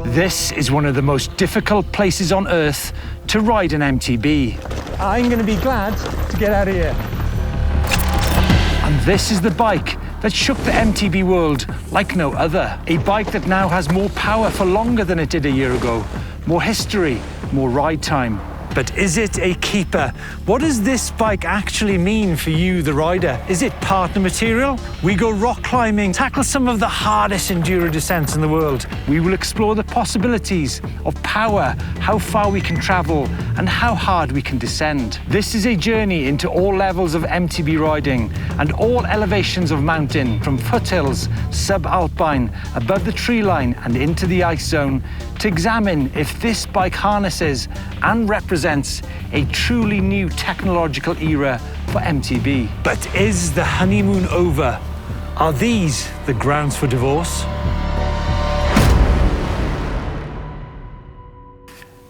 This is one of the most difficult places on Earth to ride an MTB. I'm going to be glad to get out of here. And this is the bike that shook the MTB world like no other. A bike that now has more power for longer than it did a year ago. More history, more ride time. But is it a keeper? What does this bike actually mean for you, the rider? Is it partner material? We go rock climbing, tackle some of the hardest enduro descents in the world. We will explore the possibilities of power, how far we can travel, and how hard we can descend. This is a journey into all levels of MTB riding and all elevations of mountain, from foothills, subalpine, above the tree line and into the ice zone, to examine if this bike harnesses and represents a truly new technological era for MTB. But is the honeymoon over? Are these the grounds for divorce?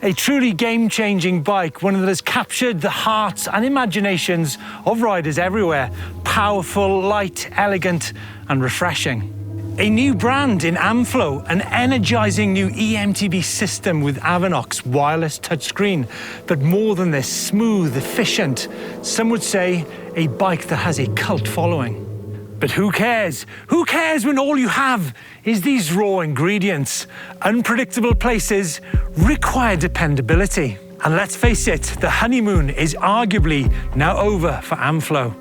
A truly game-changing bike, one that has captured the hearts and imaginations of riders everywhere. Powerful, light, elegant, and refreshing. A new brand in Amflow, an energizing new eMTB system with Avanox wireless touchscreen. But more than this, smooth, efficient. Some would say a bike that has a cult following. But who cares? Who cares when all you have is these raw ingredients? Unpredictable places require dependability. And let's face it, the honeymoon is arguably now over for Amflow.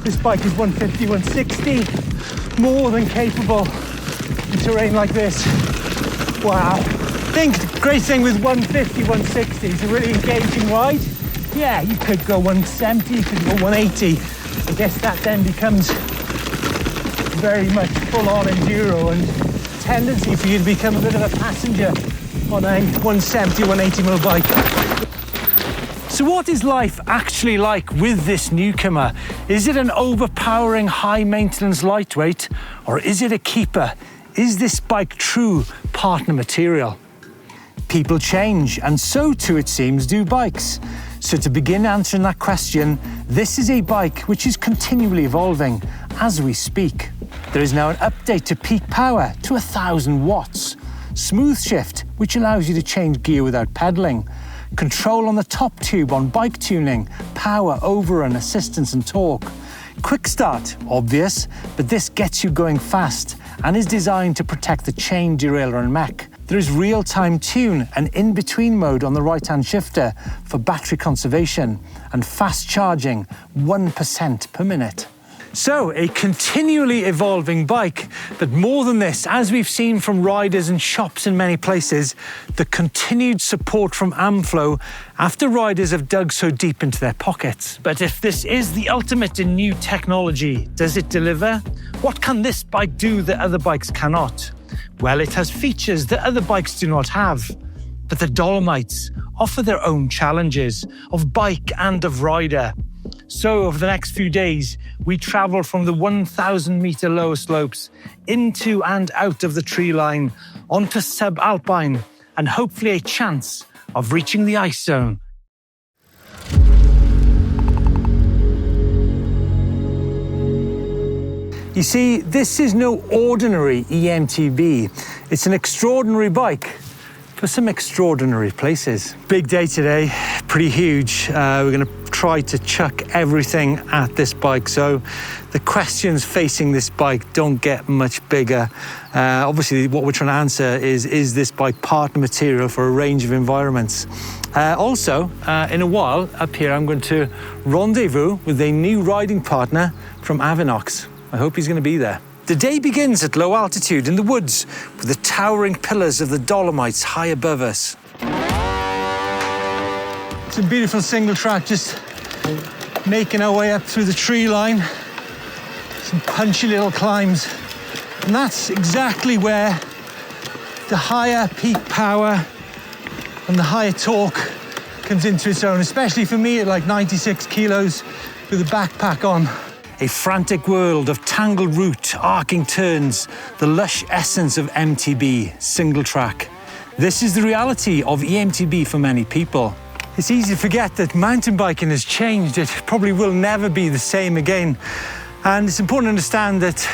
This bike is 150, 160, more than capable in terrain like this. Wow. I think the great thing with 150, 160 is a really engaging ride. Yeah, you could go 170, you could go 180. I guess that then becomes very much full-on enduro and tendency for you to become a bit of a passenger on a 170, 180 mil bike. So what is life actually like with this newcomer? Is it an overpowering, high-maintenance lightweight, or is it a keeper? Is this bike true partner material? People change, and so too, it seems, do bikes. So to begin answering that question, this is a bike which is continually evolving as we speak. There is now an update to peak power to 1,000 watts. Smooth shift, which allows you to change gear without pedaling. Control on the top tube on bike tuning, power, overrun, assistance and torque. Quick start, obvious, but this gets you going fast and is designed to protect the chain, derailleur and mech. There is real-time tune and in-between mode on the right-hand shifter for battery conservation and fast charging, 1% per minute. So, a continually evolving bike, but more than this, as we've seen from riders and shops in many places, the continued support from Amflow after riders have dug so deep into their pockets. But if this is the ultimate in new technology, does it deliver? What can this bike do that other bikes cannot? Well, it has features that other bikes do not have. But the Dolomites offer their own challenges of bike and of rider. So over the next few days, we travel from the 1,000-meter lower slopes into and out of the tree line, onto subalpine, and hopefully a chance of reaching the ice zone. You see, this is no ordinary eMTB. It's an extraordinary bike for some extraordinary places. Big day today, pretty huge. We're going to try to chuck everything at this bike. So the questions facing this bike don't get much bigger. Obviously, what we're trying to answer is this bike partner material for a range of environments? Also, in a while, up here, I'm going to rendezvous with a new riding partner from Avinox. I hope he's going to be there. The day begins at low altitude in the woods with the towering pillars of the Dolomites high above us. Some beautiful single track, just making our way up through the tree line. Some punchy little climbs. And that's exactly where the higher peak power and the higher torque comes into its own, especially for me at like 96 kilos with a backpack on. A frantic world of tangled route, arcing turns, the lush essence of MTB, single track. This is the reality of eMTB for many people. It's easy to forget that mountain biking has changed. It probably will never be the same again. And it's important to understand that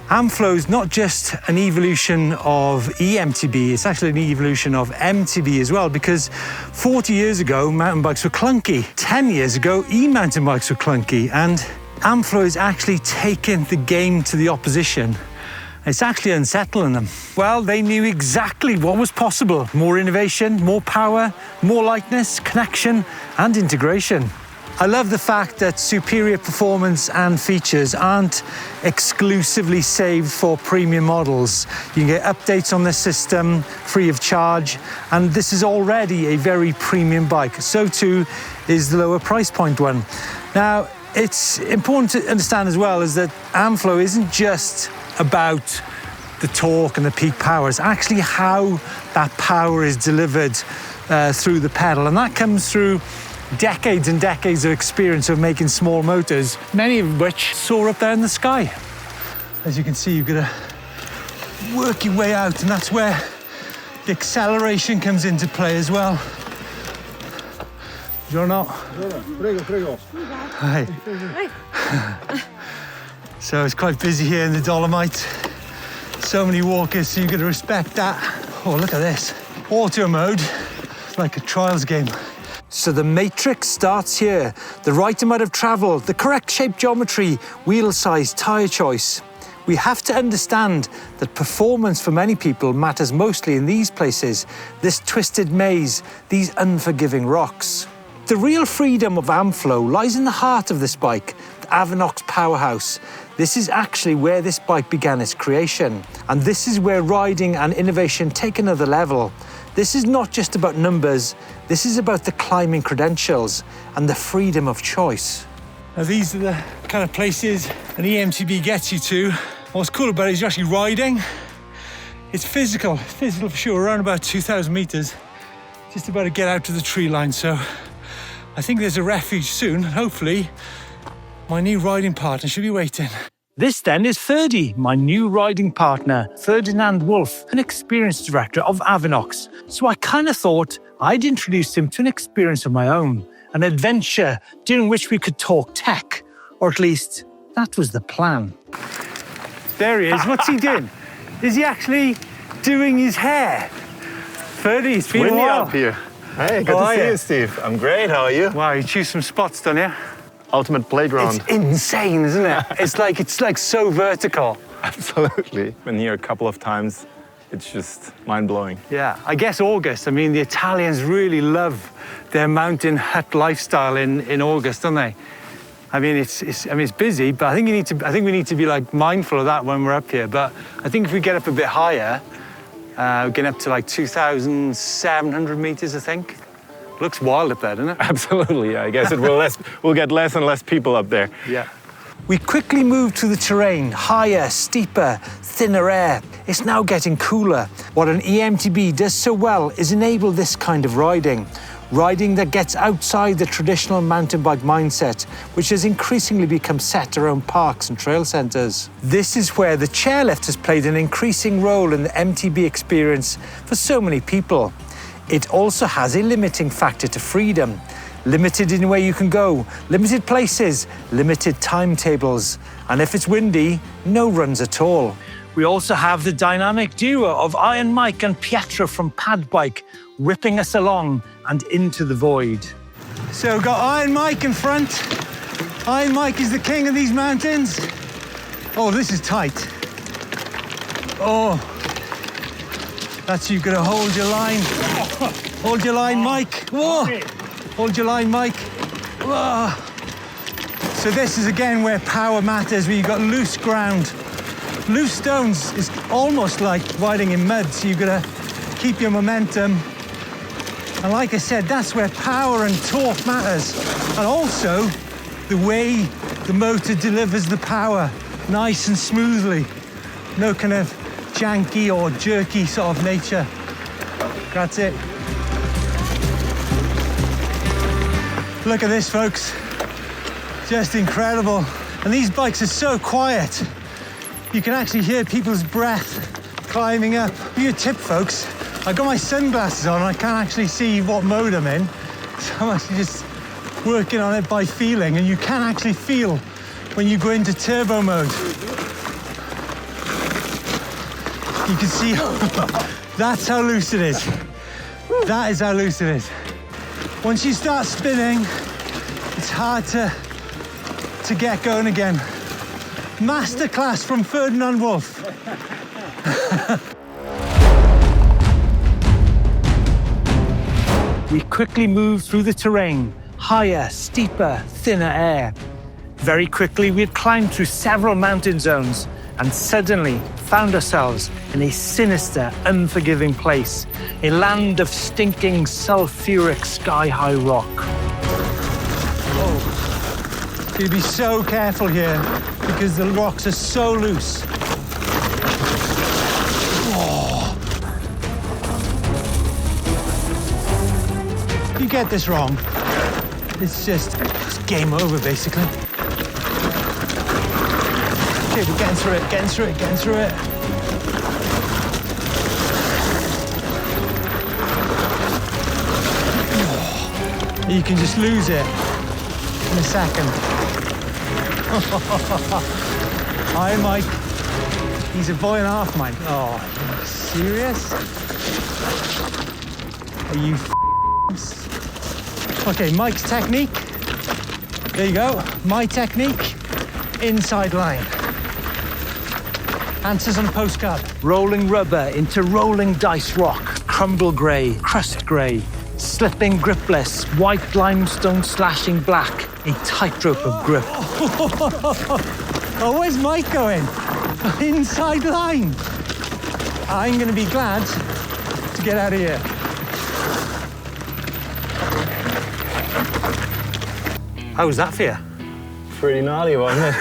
Amflow is not just an evolution of eMTB, it's actually an evolution of MTB as well, because 40 years ago, mountain bikes were clunky. 10 years ago, e-mountain bikes were clunky, and Amflow is actually taking the game to the opposition. It's actually unsettling them. Well, they knew exactly what was possible. More innovation, more power, more lightness, connection, and integration. I love the fact that superior performance and features aren't exclusively saved for premium models. You can get updates on this system free of charge, and this is already a very premium bike. So too is the lower price point one. Now, it's important to understand as well is that Amflow isn't just about the torque and the peak power. It's actually how that power is delivered through the pedal, and that comes through decades and decades of experience of making small motors, many of which soar up there in the sky. As you can see, you've got to work your way out, and that's where the acceleration comes into play as well. Buongiorno. Prego, prego. Hi. So it's quite busy here in the Dolomites. So many walkers, so you've got to respect that. Oh, look at this. Auto mode. It's like a trials game. So the matrix starts here. The right amount of travel, the correct shape geometry, wheel size, tyre choice. We have to understand that performance for many people matters mostly in these places, this twisted maze, these unforgiving rocks. The real freedom of Amflow lies in the heart of this bike, the Avanox powerhouse. This is actually where this bike began its creation. And this is where riding and innovation take another level. This is not just about numbers, this is about the climbing credentials and the freedom of choice. Now these are the kind of places an eMTB gets you to. What's cool about it is you're actually riding. It's physical for sure, around about 2,000 meters. Just about to get out to the tree line, so I think there's a refuge soon. Hopefully, my new riding partner should be waiting. This then is Ferdy, my new riding partner, Ferdinand Wolf, an experienced director of Avinox. So I kind of thought I'd introduce him to an experience of my own, an adventure during which we could talk tech, or at least that was the plan. There he is. What's he doing? Is he actually doing his hair? Ferdy, it's been a while. Up here. Hey, good to see you, Steve. I'm great. How are you? Wow, you choose some spots, don't you? Ultimate playground. It's insane, isn't it? It's like so vertical. Absolutely. Been here a couple of times. It's just mind-blowing. Yeah, I guess August. I mean, the Italians really love their mountain hut lifestyle in August, don't they? I mean, it's busy, but I think we need to be like mindful of that when we're up here. But I think if we get up a bit higher, we're getting up to like 2,700 meters, I think. Looks wild up there, doesn't it? Absolutely, yeah. I guess it will we'll get less and less people up there. Yeah. We quickly moved through the terrain, higher, steeper, thinner air. It's now getting cooler. What an eMTB does so well is enable this kind of riding. Riding that gets outside the traditional mountain bike mindset, which has increasingly become set around parks and trail centres. This is where the chairlift has played an increasing role in the MTB experience for so many people. It also has a limiting factor to freedom. Limited in where you can go, limited places, limited timetables. And if it's windy, no runs at all. We also have the dynamic duo of Iron Mike and Pietro from Padbike, whipping us along and into the void. So we've got Iron Mike in front. Iron Mike is the king of these mountains. Oh, this is tight. Oh. That's you've got to hold your line. Hold your line, Mike. Whoa. Hold your line, Mike. Whoa. So this is again where power matters, where you've got loose ground. Loose stones is almost like riding in mud, so you've got to keep your momentum. And like I said, that's where power and torque matters. And also the way the motor delivers the power, nice and smoothly. No kind of janky or jerky sort of nature. That's it. Look at this, folks. Just incredible. And these bikes are so quiet. You can actually hear people's breath climbing up. Give you a tip, folks. I've got my sunglasses on and I can't actually see what mode I'm in. So I'm actually just working on it by feeling, and you can actually feel when you go into turbo mode. You can see, that's how loose it is. That is how loose it is. Once you start spinning, it's hard to get going again. Masterclass from Ferdinand Wolf. We quickly moved through the terrain, higher, steeper, thinner air. Very quickly, we had climbed through several mountain zones and suddenly found ourselves in a sinister, unforgiving place, a land of stinking, sulfuric, sky-high rock. Oh, you'd be so careful here because the rocks are so loose. Oh. If you get this wrong, it's game over, basically. Okay, we're getting through it, getting through it, getting through it. You can just lose it in a second. Iron Mike, he's a boy and a half, mate. Oh, are you serious? Are you Okay, Mike's technique. There you go, my technique. Inside line. Answers on a postcard. Rolling rubber into rolling dice rock, crumble grey, crust grey, slipping gripless, white limestone slashing black, a tightrope of grip. Oh, where's Mike going? Inside line. I'm going to be glad to get out of here. How was that for you? Pretty gnarly, wasn't it?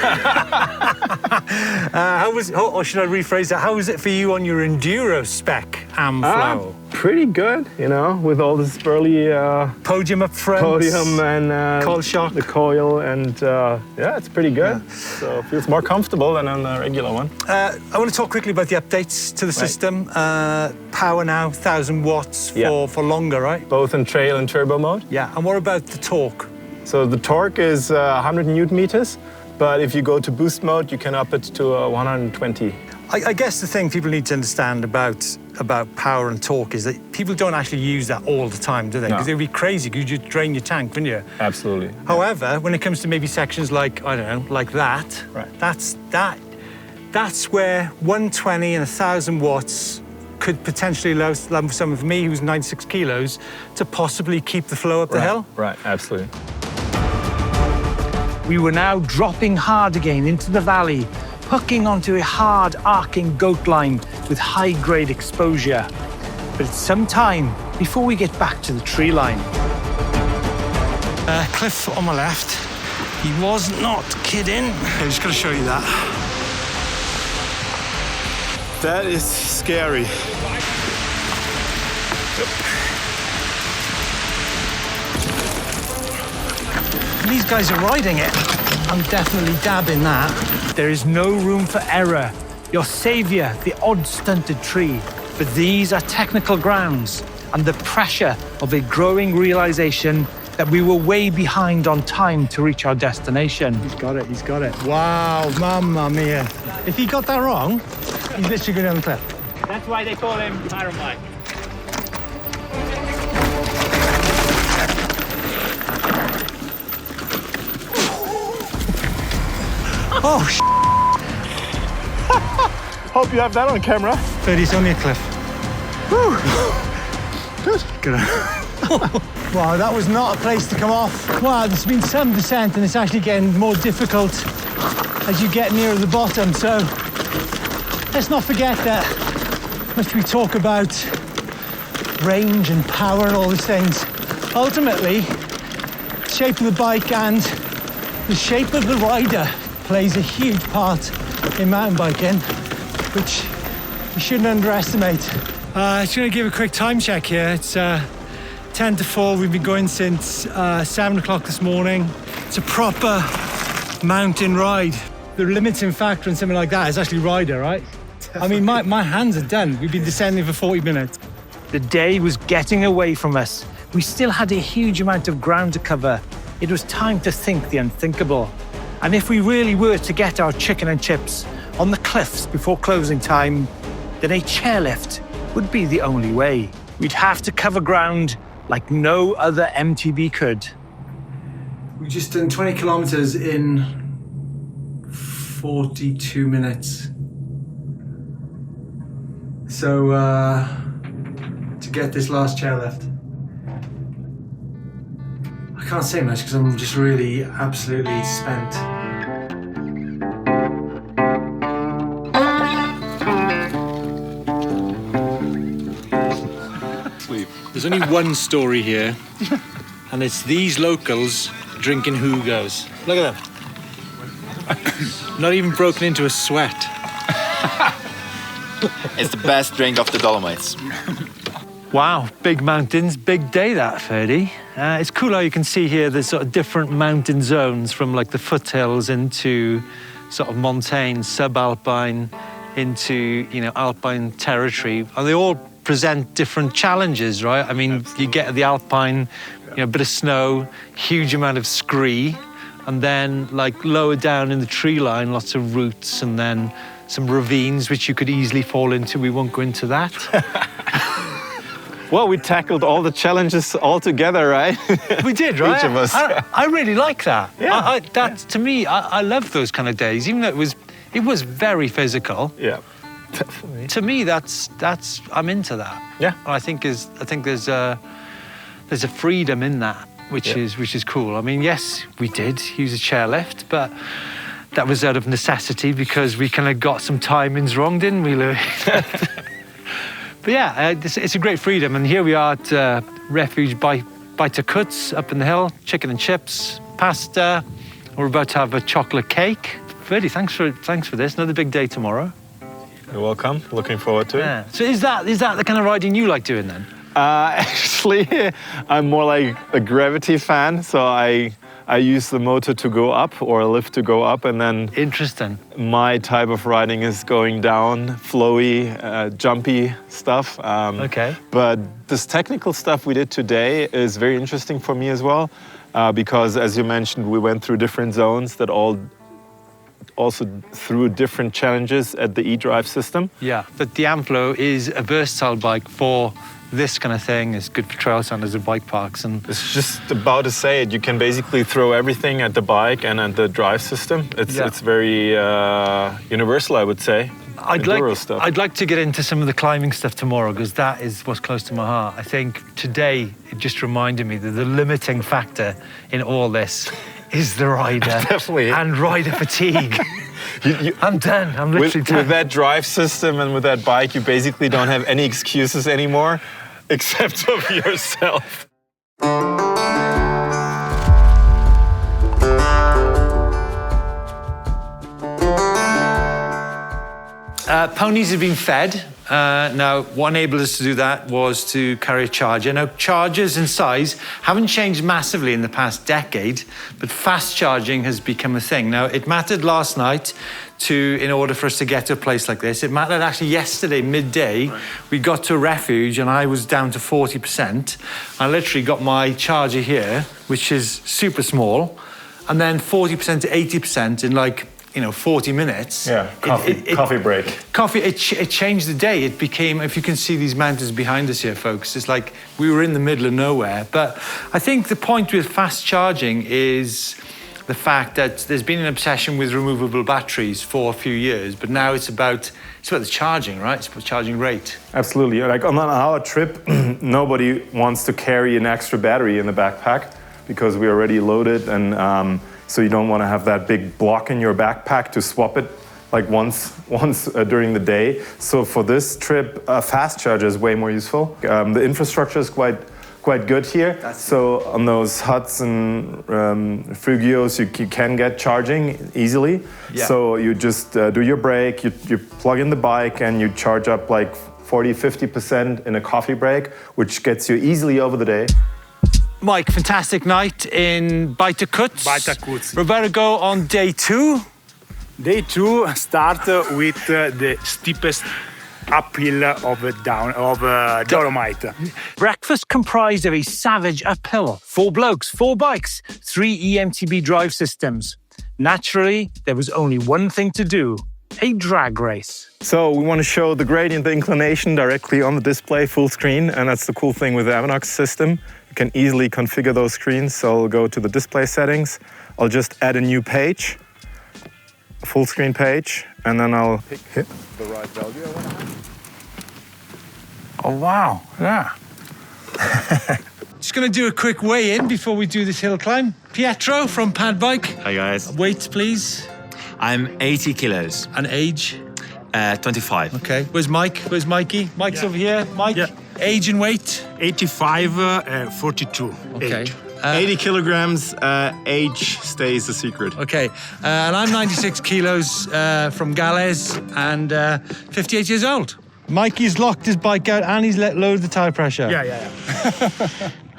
How was, or should I rephrase that? How was it for you on your Enduro spec, Amflow? Pretty good, you know, with all this burly Podium up front. podium and coil shock. the coil, and yeah, it's pretty good. Yeah. So it feels more comfortable than on the regular one. I want to talk quickly about the updates to the system. Power now, 1,000 watts for longer, right? Both in trail and turbo mode. Yeah, and what about the torque? So the torque is 100 Newton meters, but if you go to boost mode, you can up it to 120. I guess the thing people need to understand about power and torque is that people don't actually use that all the time, do they? Because No. it would be crazy, because you'd drain your tank, wouldn't you? Absolutely. However, when it comes to maybe sections like, I don't know, like that, Right. that's where 120 and 1,000 watts could potentially allow someone for me who's 96 kilos to possibly keep the flow up the hill. Right, absolutely. We were now dropping hard again into the valley, hooking onto a hard, arcing goat line with high-grade exposure. But it's some time before we get back to the tree line. Cliff on my left. He was not kidding. I'm just going to show you that. That is scary. These guys are riding it. I'm definitely dabbing that. There is no room for error. Your saviour, the odd stunted tree. But these are technical grounds and the pressure of a growing realisation that we were way behind on time to reach our destination. He's got it, he's got it. Wow, mamma mia. If he got that wrong, he's literally going down the cliff. That's why they call him Iron Mike. Oh, Hope you have that on camera. 30, it's only a cliff. Good. Wow, that was not a place to come off. Wow, there's been some descent and it's actually getting more difficult as you get nearer the bottom. So let's not forget that much we talk about range and power and all these things. Ultimately, the shape of the bike and the shape of the rider plays a huge part in mountain biking, which you shouldn't underestimate. Just going to give a quick time check here. It's 10 to 4. We've been going since 7 o'clock this morning. It's a proper mountain ride. The limiting factor in something like that is actually rider, right? I mean, my hands are done. We've been descending for 40 minutes. The day was getting away from us. We still had a huge amount of ground to cover. It was time to think the unthinkable. And if we really were to get our chicken and chips on the cliffs before closing time, then a chairlift would be the only way. We'd have to cover ground like no other MTB could. We've just done 20 kilometers in 42 minutes. So, to get this last chairlift, I can't say much because I'm just really absolutely spent. There's only one story here, and it's these locals drinking Hugos. Look at them. Not even broken into a sweat. It's the best drink of the Dolomites. Wow, big mountains, big day that, Ferdy. It's cool how you can see here there's sort of different mountain zones from like the foothills into sort of montane, subalpine, into, you know, alpine territory. And they all present different challenges, right? I mean, you get the alpine, you know, a bit of snow, huge amount of scree, and then like lower down in the tree line, lots of roots, and then some ravines which you could easily fall into. We won't go into that. Well, we tackled all the challenges all together, right? We did, right? Each of us. I really like that. Yeah. To me, I love those kind of days, even though it was very physical. Yeah, definitely. To me, that's I'm into that. Yeah. I think there's a freedom in that, which is cool. I mean, yes, we did use a chairlift, but that was out of necessity because we kind of got some timings wrong, didn't we, Louis? But yeah, it's a great freedom. And here we are at Refuge by Kuts up in the hill, chicken and chips, pasta. We're about to have a chocolate cake. Ferdy, thanks for this. Another big day tomorrow. You're welcome. Looking forward to it. Yeah. So is that the kind of riding you like doing then? Actually, I'm more like a gravity fan, so I use the motor to go up or a lift to go up, and then Interesting. my type of riding is going down, flowy, jumpy stuff. Okay. But this technical stuff we did today is very interesting for me as well, because as you mentioned, we went through different zones that all also through different challenges at the e-drive system. Yeah, but the Amflow is a versatile bike for this kind of thing. It's good for trail standards and bike parks. And It's just about to say it. You can basically throw everything at the bike and at the drive system. It's very universal, I would say. I'd like to get into some of the climbing stuff tomorrow because that is what's close to my heart. I think today it just reminded me that the limiting factor in all this is the rider. Definitely. And rider fatigue. I'm done. I'm literally done. With that drive system and with that bike, you basically don't have any excuses anymore, except of yourself. Ponies have been fed. Now, what enabled us to do that was to carry a charger. Now, chargers in size haven't changed massively in the past decade, but fast charging has become a thing. Now, it mattered last night in order for us to get to a place like this. It mattered actually yesterday, midday. We got to a refuge and I was down to 40%. I literally got my charger here, which is super small, and then 40% to 80% in like, 40 minutes. Yeah, coffee break. It changed the day. It became, if you can see these mountains behind us here, folks, it's like we were in the middle of nowhere. But I think the point with fast charging is the fact that there's been an obsession with removable batteries for a few years, but now it's about the charging, right? It's about charging rate. Absolutely. Like on our trip, nobody wants to carry an extra battery in the backpack because we already loaded, and so you don't want to have that big block in your backpack to swap it like once during the day. So for this trip, a fast charger is way more useful. The infrastructure is quite good here. So on those huts and Fugios, you can get charging easily. Yeah. So you just do your break, you plug in the bike, and you charge up like 40-50% in a coffee break, which gets you easily over the day. Mike, fantastic night in Bajta Kuts. We're about to go on day 2. Day 2 start with the steepest uphill of Dolomite. Breakfast comprised of a savage uphill, 4 blokes, 4 bikes, 3 eMTB drive systems. Naturally, there was only one thing to do: a drag race. So we want to show the gradient, the inclination directly on the display full screen, and that's the cool thing with the Avanox system. You can easily configure those screens. So I'll go to the display settings. I'll just add a new page, a full screen page, and then I'll hit the right value I want to have. Oh, wow, yeah. Just gonna do a quick weigh-in before we do this hill climb. Pietro from Padbike. Hi guys. Weight, please. I'm 80 kilos. And age? 25. Okay. Where's Mike? Where's Mikey? Mike's over here. Mike? Yeah. Age and weight? 85, 42. Okay. Age. 80 kilograms, age stays a secret. Okay. And I'm 96 kilos from Gales and 58 years old. Mikey's locked his bike out and he's let load the tyre pressure. Yeah.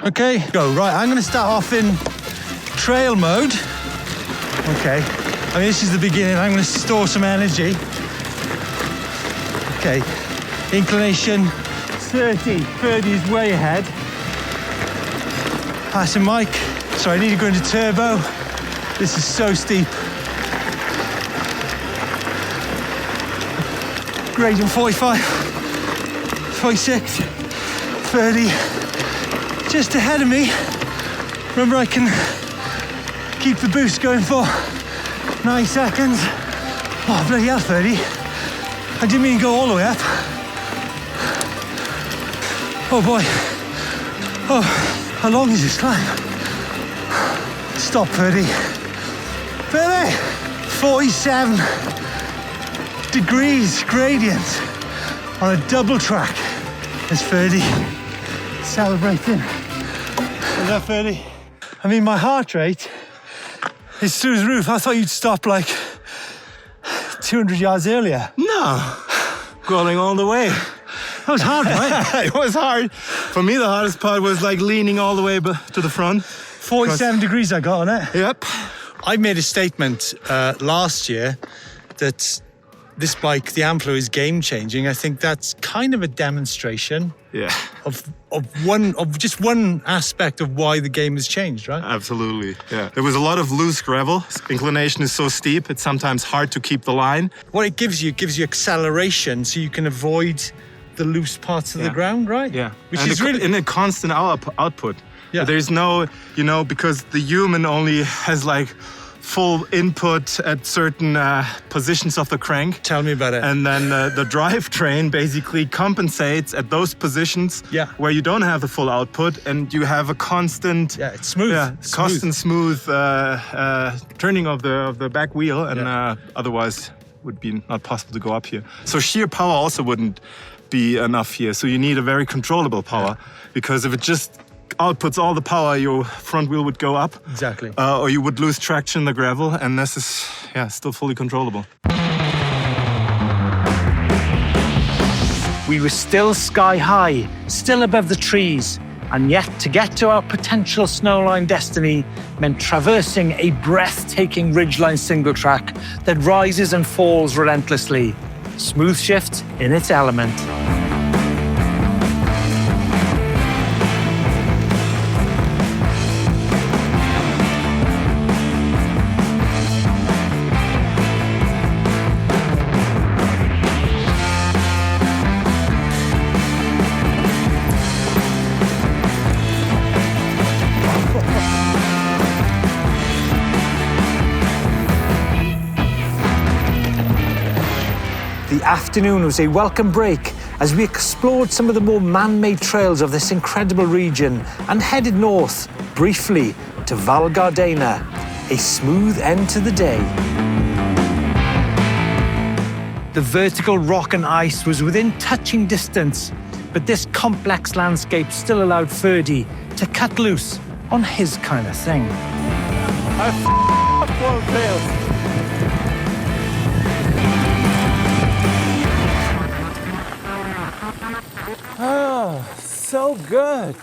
Okay, go. Right, I'm going to start off in trail mode. Okay. I mean, this is the beginning. I'm going to store some energy. Okay. Inclination 30. 30 is way ahead. Passing Mike. So I need to go into turbo. This is so steep. Gradient 45, 46, 30. Just ahead of me. Remember, I can keep the boost going for 9 seconds. Oh, bloody hell, 30. I didn't mean to go all the way up. Oh boy. Oh, how long is this climb? Stop, 30. 30! 47 degrees gradient on a double track. There's 30. Celebrating. Is that 30? I mean, my heart rate is through the roof. I thought you'd stop like 200 yards earlier. No, going all the way. That was hard, right? It was hard. For me, the hardest part was like leaning all the way to the front. 47 degrees I got on it. Yep. I made a statement last year that this bike, the Amflow, is game-changing. I think that's kind of a demonstration of just one aspect of why the game has changed, right? Absolutely. Yeah. There was a lot of loose gravel. Inclination is so steep, it's sometimes hard to keep the line. What it gives you acceleration, so you can avoid the loose parts of the ground, right? Yeah. Which and is really in a constant output. Yeah. There's no, because the human only has like full input at certain positions of the crank. Tell me about it. And then the drivetrain basically compensates at those positions where you don't have the full output, and you have a constant, it's smooth. Constant smooth turning of the back wheel, and otherwise would be not possible to go up here. So sheer power also wouldn't be enough here. So you need a very controllable power, because if it just outputs all the power, your front wheel would go up. Exactly. Or you would lose traction in the gravel, and this is still fully controllable. We were still sky high, still above the trees, and yet to get to our potential snowline destiny meant traversing a breathtaking ridgeline single track that rises and falls relentlessly. Smooth shift in its element. The afternoon was a welcome break as we explored some of the more man-made trails of this incredible region and headed north, briefly, to Val Gardena, a smooth end to the day. The vertical rock and ice was within touching distance, but this complex landscape still allowed Ferdy to cut loose on his kind of thing. Oh, so good.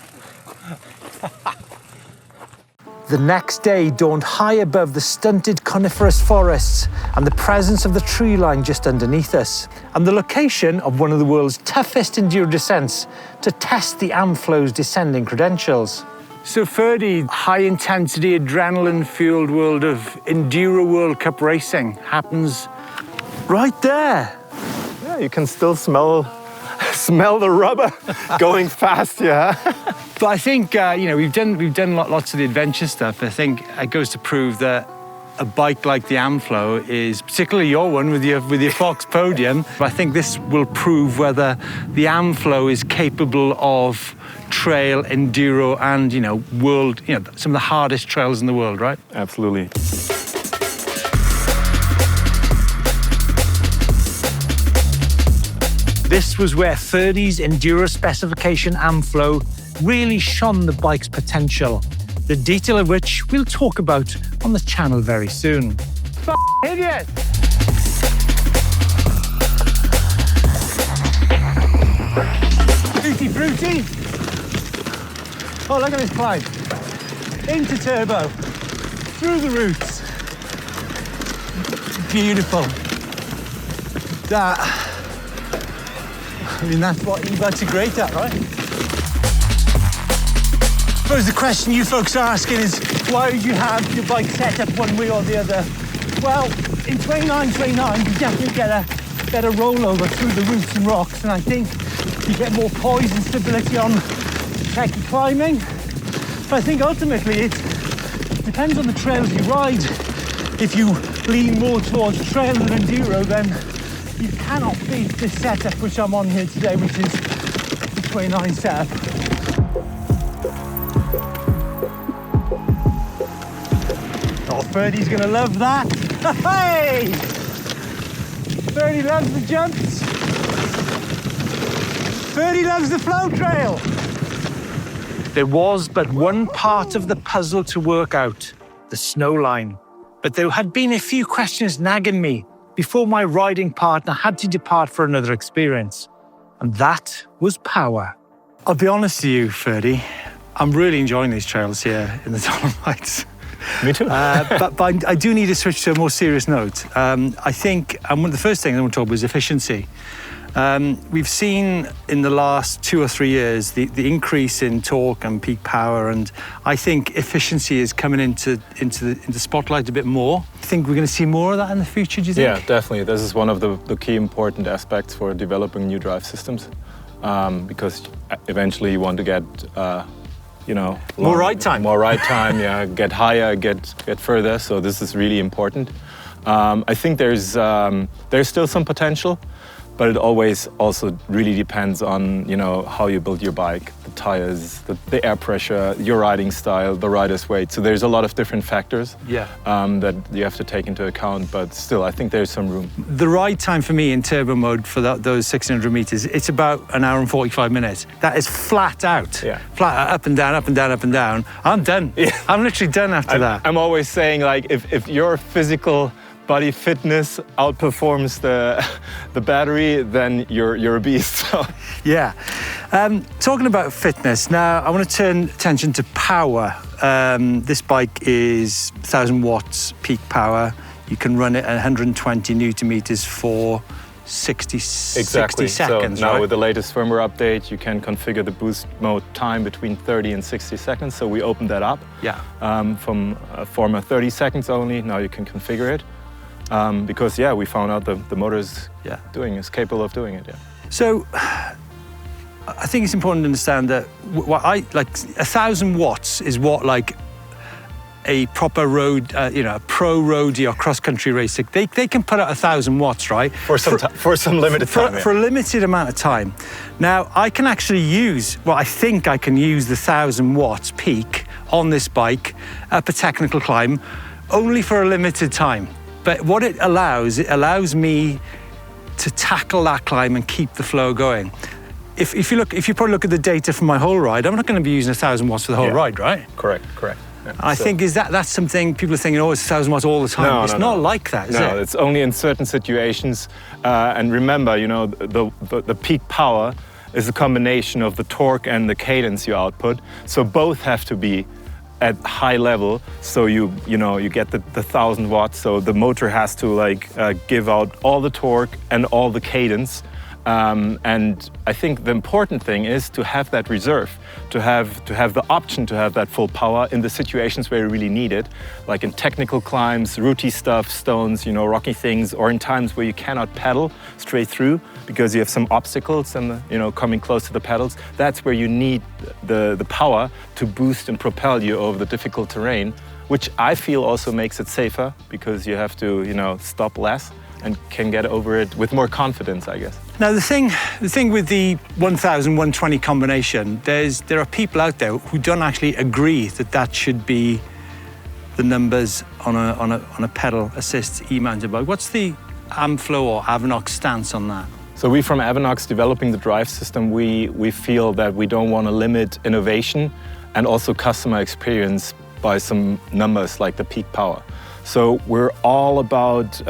The next day dawned high above the stunted coniferous forests and the presence of the tree line just underneath us, and the location of one of the world's toughest enduro descents to test the Amflow's descending credentials. So Ferdy, high-intensity, adrenaline-fueled world of Enduro World Cup racing happens Right there. Yeah, you can still smell the rubber going fast, yeah. But I think we've done lots of the adventure stuff. I think it goes to prove that a bike like the Amflow is, particularly your one with your Fox podium, I think this will prove whether the Amflow is capable of trail, enduro, and world, some of the hardest trails in the world, right? Absolutely. This was where Ferdy's Enduro specification Amflow really shone the bike's potential, the detail of which we'll talk about on the channel very soon. Idiot! Tutti frutti. Oh, look at this climb. Into turbo. Through the roots. Beautiful. That's what e-bikes are great at, right? I suppose the question you folks are asking is, why would you have your bike set up one way or the other? Well, in 29, you definitely get a better rollover through the roots and rocks, and I think you get more poise and stability on techie climbing. But I think ultimately it depends on the trails you ride. If you lean more towards trail than enduro, then you cannot beat this setup which I'm on here today, which is the 29 setup. Oh, Ferdy's gonna love that. Hey! Ferdy loves the jumps. Ferdy loves the flow trail. There was but one part of the puzzle to work out, the snow line. But there had been a few questions nagging me before my riding partner had to depart for another experience. And that was power. I'll be honest with you, Ferdy, I'm really enjoying these trails here in the Dolomites. Me too. but I do need to switch to a more serious note. I think one of the first things I want to talk about is efficiency. We've seen in the last 2 or 3 years the increase in torque and peak power, and I think efficiency is coming into the spotlight a bit more. I think we're going to see more of that in the future, do you think? Yeah, definitely. This is one of the key important aspects for developing new drive systems, because eventually you want to get more ride time. More ride time, yeah, get higher, get further. So this is really important. I think there's still some potential, but it always also really depends on how you build your bike, the tires, the air pressure, your riding style, the rider's weight. So there's a lot of different factors that you have to take into account. But still, I think there's some room. The ride time for me in turbo mode for those 600 meters, it's about 1 hour and 45 minutes. That is flat out. Yeah. Flat out, up and down, up and down, up and down. I'm done. Yeah. I'm literally done after that. I'm always saying, like, if your physical body fitness outperforms the battery, then you're a beast. So. Yeah. Talking about fitness, now I want to turn attention to power. This bike is 1,000 watts peak power. You can run it at 120 newton meters for 60 seconds. So now right? with the latest firmware update, you can configure the boost mode time between 30 and 60 seconds. So we opened that up from a former 30 seconds only. Now you can configure it. Because we found out the motor is capable of doing it. Yeah. So I think it's important to understand that 1,000 watts is what a proper road, a pro roadie or cross-country racer, they can put out 1,000 watts, right? For some limited time. For a limited amount of time. Now I can actually I think I can use the 1,000 watts peak on this bike up a technical climb only for a limited time. But what it allows me to tackle that climb and keep the flow going. If you probably look at the data from my whole ride, I'm not going to be using 1,000 watts for the whole ride, right? Correct. Yeah. I think that's something people are thinking, it's 1,000 watts all the time. No, it's not like that, is it? No, it's only in certain situations. And remember, the peak power is a combination of the torque and the cadence you output. So both have to be at high level, so you get the 1,000 watts. So the motor has to give out all the torque and all the cadence And I think the important thing is to have that reserve, to have the option to have that full power in the situations where you really need it, like in technical climbs, rooty stuff, stones, rocky things, or in times where you cannot pedal straight through because you have some obstacles and coming close to the pedals. That's where you need the power to boost and propel you over the difficult terrain, which I feel also makes it safer because you have to stop less and can get over it with more confidence, I guess. Now the thing with the 1000-120 combination, there are people out there who don't actually agree that should be the numbers on a pedal assist e-mountain bike. What's the Amflow or Avanox stance on that? So we from Avanox developing the drive system, we feel that we don't want to limit innovation and also customer experience by some numbers like the peak power. So we're all about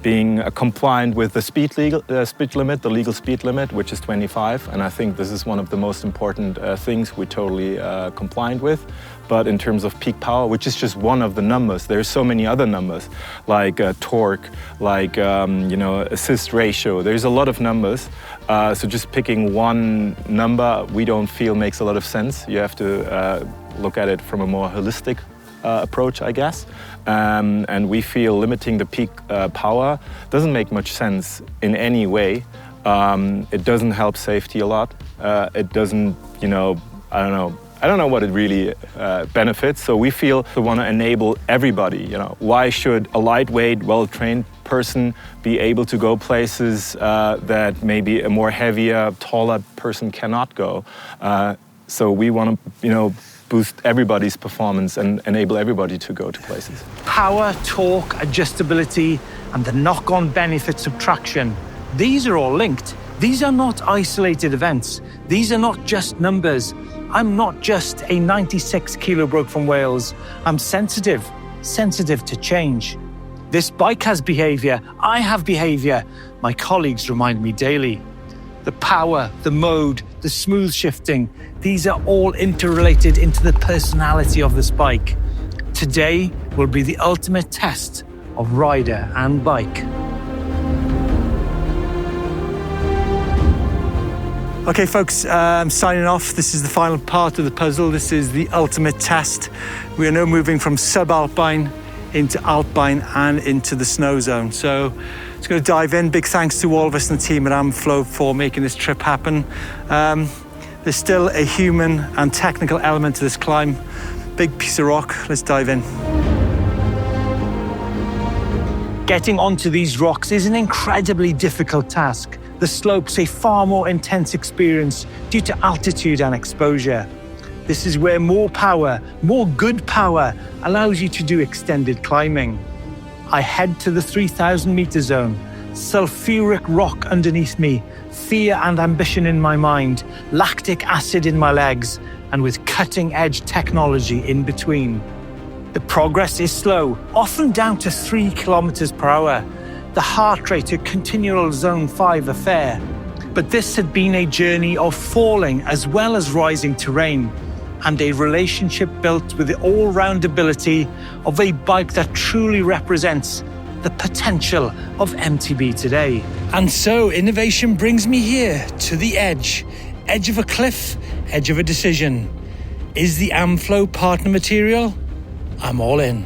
being compliant with the speed limit, the legal speed limit, which is 25. And I think this is one of the most important things we're totally compliant with. But in terms of peak power, which is just one of the numbers, there's so many other numbers, like torque, like assist ratio. There's a lot of numbers. So just picking one number, we don't feel makes a lot of sense. You have to look at it from a more holistic approach, I guess. And we feel limiting the peak power doesn't make much sense in any way. It doesn't help safety a lot. It doesn't, I don't know what it really benefits. So we feel we want to enable everybody. Why should a lightweight, well-trained person be able to go places that maybe a more heavier, taller person cannot go? So we want to, boost everybody's performance and enable everybody to go to places. Power, torque, adjustability, and the knock-on benefits of traction. These are all linked. These are not isolated events. These are not just numbers. I'm not just a 96 kilo bloke from Wales. I'm sensitive to change. This bike has behavior. I have behavior. My colleagues remind me daily. The power, the mode, the smooth shifting, these are all interrelated into the personality of this bike. Today will be the ultimate test of rider and bike. Okay, folks, I'm signing off. This is the final part of the puzzle. This is the ultimate test. We are now moving from subalpine into alpine and into the snow zone. So it's going to dive in. Big thanks to all of us in the team at Amflow for making this trip happen. There's still a human and technical element to this climb. Big piece of rock. Let's dive in. Getting onto these rocks is an incredibly difficult task. The slopes a far more intense experience due to altitude and exposure. This is where more power, more good power, allows you to do extended climbing. I head to the 3,000 meter zone, sulfuric rock underneath me, fear and ambition in my mind, lactic acid in my legs, and with cutting-edge technology in between. The progress is slow, often down to 3 kilometers per hour. The heart rate at continual zone 5 affair. But this had been a journey of falling as well as rising terrain, and a relationship built with the all-round ability of a bike that truly represents the potential of MTB today. And so innovation brings me here to the edge of a cliff, edge of a decision. Is the Amflow partner material? I'm all in.